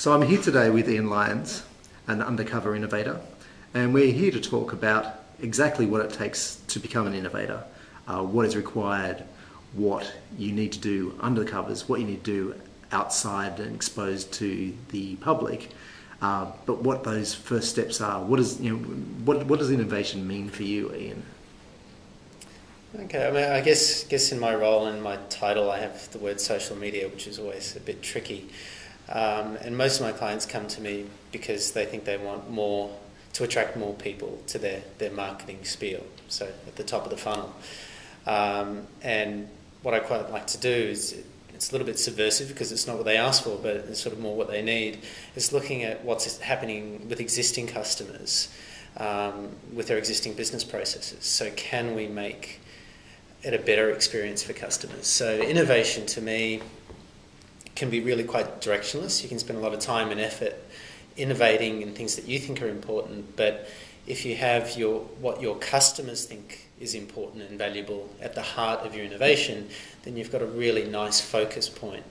So I'm here today with Ian Lyons, an undercover innovator, and we're here to talk about exactly what it takes to become an innovator, what is required, what you need to do under the covers, what you need to do outside and exposed to the public, but what those first steps are. What does innovation mean for you, Ian? Okay, I mean, I guess in my role and my title, I have the word social media, which is always a bit tricky. And most of my clients come to me because they think they want more, to attract more people to their marketing spiel, so at the top of the funnel. And what I quite like to do is, it's a little bit subversive because it's not what they asked for, but it's sort of more what they need, is looking at what's happening with existing customers, with their existing business processes. So can we make it a better experience for customers? So innovation to me can be really quite directionless. You can spend a lot of time and effort innovating in things that you think are important, but if you have what your customers think is important and valuable at the heart of your innovation, then you've got a really nice focus point.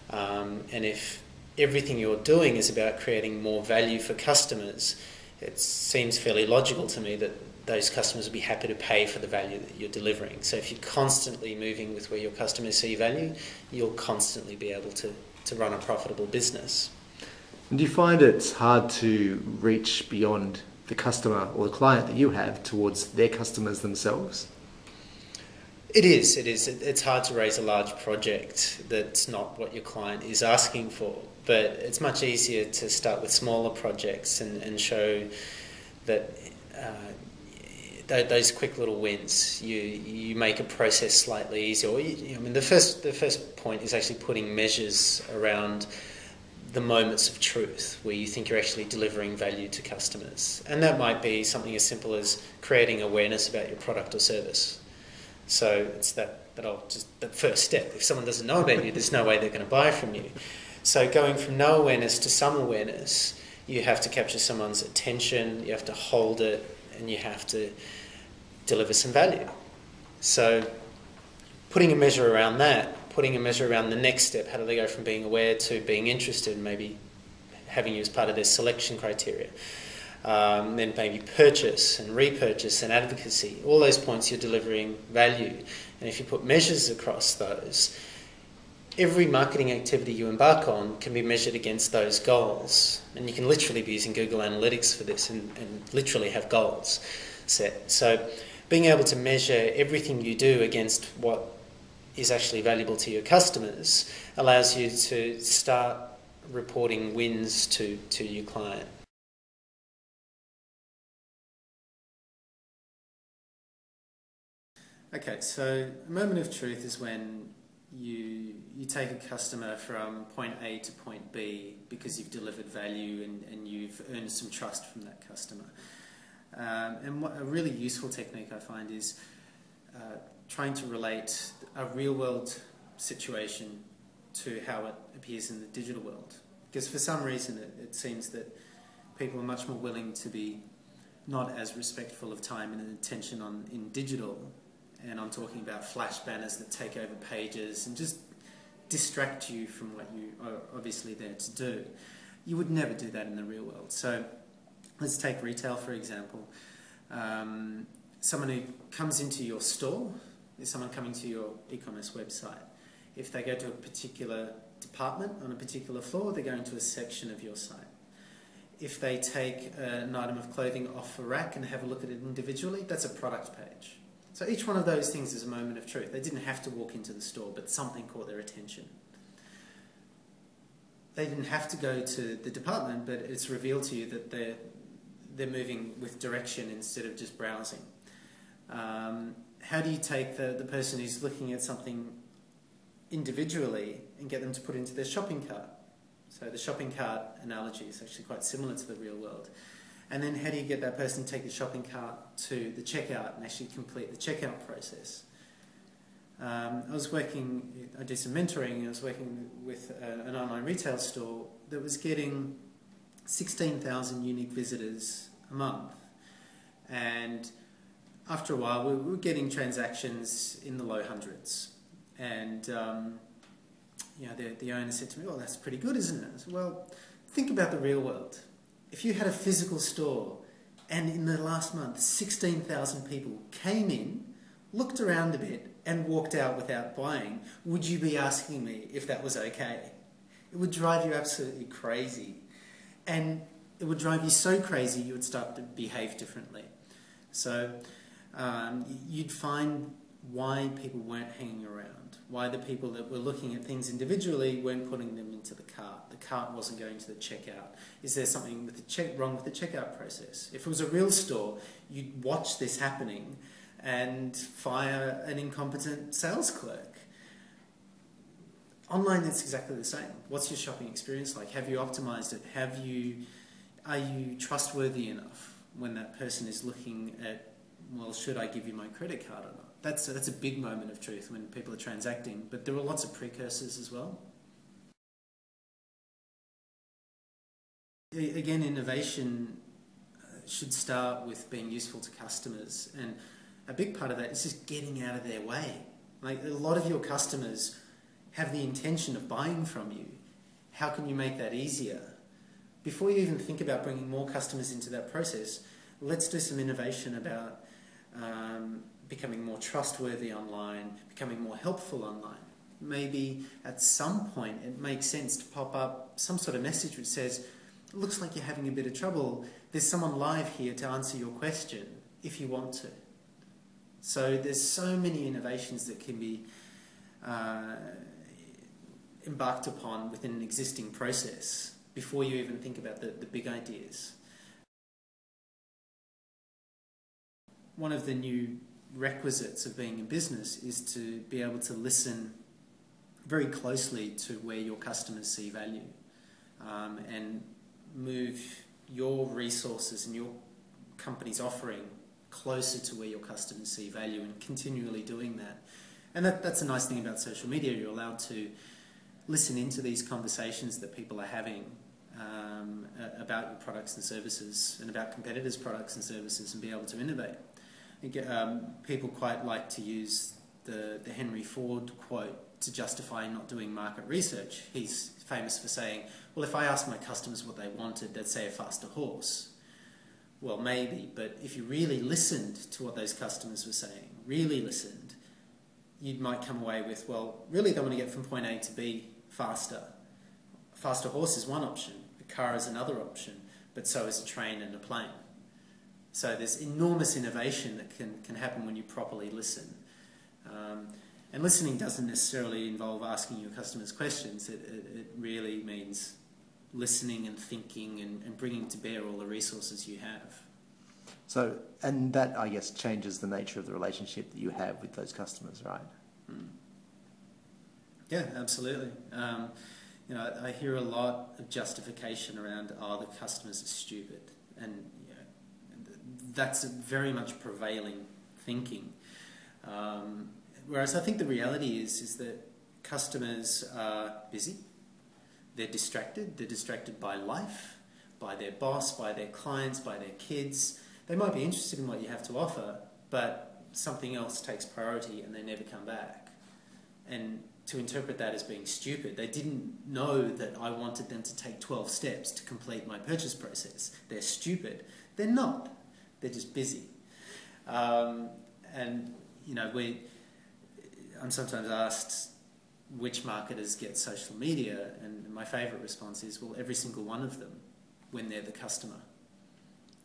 And if everything you're doing is about creating more value for customers, it seems fairly logical to me that those customers will be happy to pay for the value that you're delivering. So if you're constantly moving with where your customers see value, you'll constantly be able to run a profitable business. And do you find it's hard to reach beyond the customer or the client that you have towards their customers themselves? It is. It's hard to raise a large project that's not what your client is asking for, but it's much easier to start with smaller projects and show that those quick little wins, you make a process slightly easier. I mean, the first point is actually putting measures around the moments of truth where you think you're actually delivering value to customers, and that might be something as simple as creating awareness about your product or service. So it's that first step. If someone doesn't know about you, there's no way they're going to buy from you. So going from no awareness to some awareness, you have to capture someone's attention, you have to hold it, and you have to deliver some value. So putting a measure around that, putting a measure around the next step, how do they go from being aware to being interested, maybe having you as part of their selection criteria. Then maybe purchase and repurchase and advocacy. All those points you're delivering value. And if you put measures across those, every marketing activity you embark on can be measured against those goals. And you can literally be using Google Analytics for this and literally have goals set. So being able to measure everything you do against what is actually valuable to your customers allows you to start reporting wins to your client. Okay, so a moment of truth is when you take a customer from point A to point B because you've delivered value and you've earned some trust from that customer. And what a really useful technique I find is trying to relate a real-world situation to how it appears in the digital world. Because for some reason it seems that people are much more willing to be not as respectful of time and attention in digital. And I'm talking about flash banners that take over pages and just distract you from what you are obviously there to do. You would never do that in the real world. So let's take retail, for example. Someone who comes into your store is someone coming to your e-commerce website. If they go to a particular department on a particular floor, they're going to a section of your site. If they take an item of clothing off a rack and have a look at it individually, that's a product page. So each one of those things is a moment of truth. They didn't have to walk into the store, but something caught their attention. They didn't have to go to the department, but it's revealed to you that they're moving with direction instead of just browsing. How do you take the person who's looking at something individually and get them to put into their shopping cart? So the shopping cart analogy is actually quite similar to the real world. And then how do you get that person to take the shopping cart to the checkout and actually complete the checkout process? I do some mentoring. I was working with an online retail store that was getting 16,000 unique visitors a month. And after a while, we were getting transactions in the low hundreds. And the owner said to me, "Well, that's pretty good, isn't it?" I said, "Well, think about the real world. If you had a physical store and in the last month 16,000 people came in, looked around a bit and walked out without buying, would you be asking me if that was okay? It would drive you absolutely crazy. And it would drive you so crazy you would start to behave differently. So you'd find why people weren't hanging around, why the people that were looking at things individually weren't putting them into the cart wasn't going to the checkout. Is there something wrong with the checkout process? If it was a real store, you'd watch this happening and fire an incompetent sales clerk. Online, it's exactly the same. What's your shopping experience like? Have you optimized it? Are you trustworthy enough when that person is looking at, well, should I give you my credit card or not? That's a big moment of truth when people are transacting, but there are lots of precursors as well. Again, innovation should start with being useful to customers, and a big part of that is just getting out of their way. Like, a lot of your customers have the intention of buying from you. How can you make that easier? Before you even think about bringing more customers into that process, let's do some innovation about becoming more trustworthy online, becoming more helpful online. Maybe at some point it makes sense to pop up some sort of message which says, it looks like you're having a bit of trouble. There's someone live here to answer your question if you want to. So there's so many innovations that can be embarked upon within an existing process before you even think about the big ideas. One of the new requisites of being in business is to be able to listen very closely to where your customers see value, and move your resources and your company's offering closer to where your customers see value, and continually doing that. And that's a nice thing about social media. You're allowed to listen into these conversations that people are having about your products and services and about competitors' products and services, and be able to innovate. People quite like to use the Henry Ford quote to justify not doing market research. He's famous for saying, well, if I asked my customers what they wanted, they'd say a faster horse. Well, maybe, but if you really listened to what those customers were saying, really listened, you might come away with, well, really they want to get from point A to B faster. A faster horse is one option, a car is another option, but so is a train and a plane. So there's enormous innovation that can happen when you properly listen. And listening doesn't necessarily involve asking your customers questions. It really means listening and thinking and bringing to bear all the resources you have. So, and that, I guess, changes the nature of the relationship that you have with those customers, right? Mm. Yeah, absolutely. I hear a lot of justification around, oh, the customers are stupid. And that's very much prevailing thinking. Whereas I think the reality is that customers are busy, they're distracted by life, by their boss, by their clients, by their kids. They might be interested in what you have to offer, but something else takes priority and they never come back. And to interpret that as being stupid, they didn't know that I wanted them to take 12 steps to complete my purchase process. They're stupid. They're not. They're just busy. I'm sometimes asked which marketers get social media, and my favourite response is, well, every single one of them when they're the customer.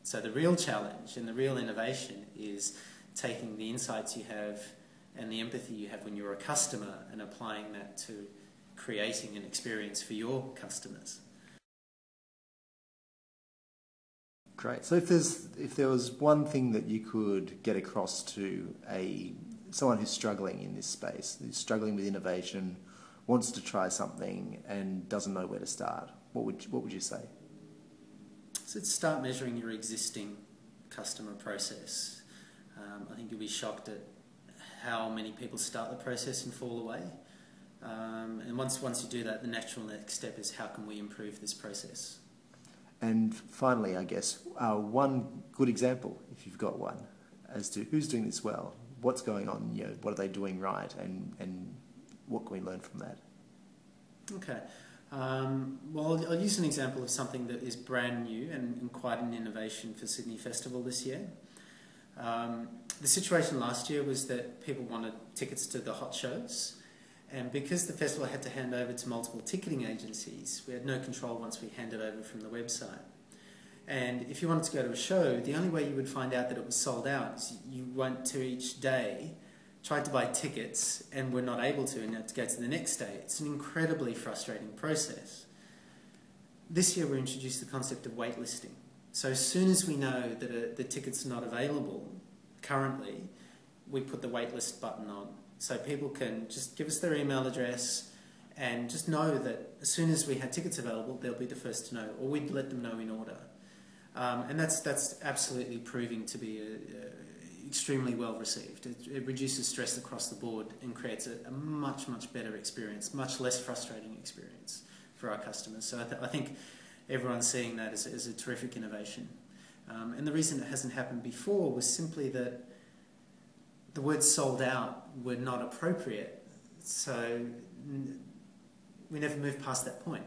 So the real challenge and the real innovation is taking the insights you have and the empathy you have when you're a customer and applying that to creating an experience for your customers. Great. So if there was one thing that you could get across to someone who's struggling in this space, who's struggling with innovation, wants to try something and doesn't know where to start, what would you say? So start measuring your existing customer process. I think you'll be shocked at how many people start the process and fall away. And once you do that, the natural next step is, how can we improve this process? And finally, I guess, one good example, if you've got one, as to who's doing this well, what's going on, what are they doing right, and what can we learn from that? Okay. Well, I'll use an example of something that is brand new and quite an innovation for Sydney Festival this year. The situation last year was that people wanted tickets to the hot shows, and because the festival had to hand over to multiple ticketing agencies, we had no control once we handed over from the website. And if you wanted to go to a show, the only way you would find out that it was sold out is you went to each day, tried to buy tickets, and were not able to, and had to go to the next day. It's an incredibly frustrating process. This year we introduced the concept of waitlisting. So as soon as we know that the ticket's not available currently, we put the waitlist button on. So people can just give us their email address and just know that as soon as we had tickets available, they'll be the first to know, or we'd let them know in order. And that's absolutely proving to be extremely well received. It reduces stress across the board and creates a much, much better experience, much less frustrating experience for our customers. So I think everyone's seeing that as a terrific innovation. And the reason it hasn't happened before was simply that the words sold out were not appropriate. So we never moved past that point.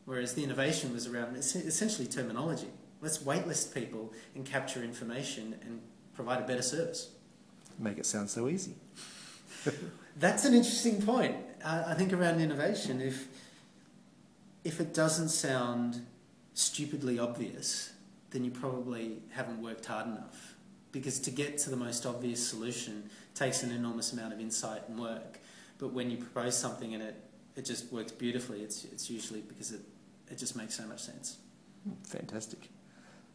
Whereas the innovation was around essentially terminology. Let's waitlist people and capture information and provide a better service. Make it sound so easy. That's an interesting point. I think around innovation, if it doesn't sound stupidly obvious, then you probably haven't worked hard enough. Because to get to the most obvious solution takes an enormous amount of insight and work. But when you propose something and it just works beautifully, it's usually because it just makes so much sense. Fantastic.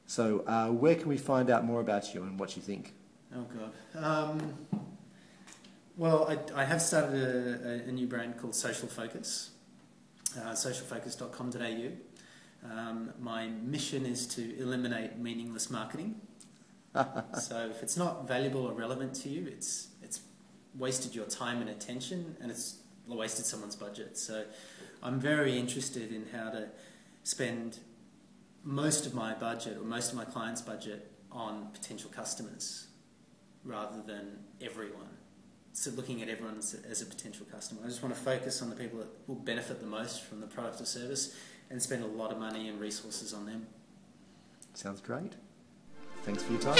So where can we find out more about you and what you think? Oh, God. Well, I have started a new brand called Social Focus, socialfocus.com.au. My mission is to eliminate meaningless marketing. So if it's not valuable or relevant to you, it's wasted your time and attention, and it's wasted someone's budget. So I'm very interested in how to spend most of my budget or most of my clients' budget on potential customers rather than everyone. So looking at everyone as a potential customer. I just want to focus on the people that will benefit the most from the product or service and spend a lot of money and resources on them. Sounds great. Thanks for your time.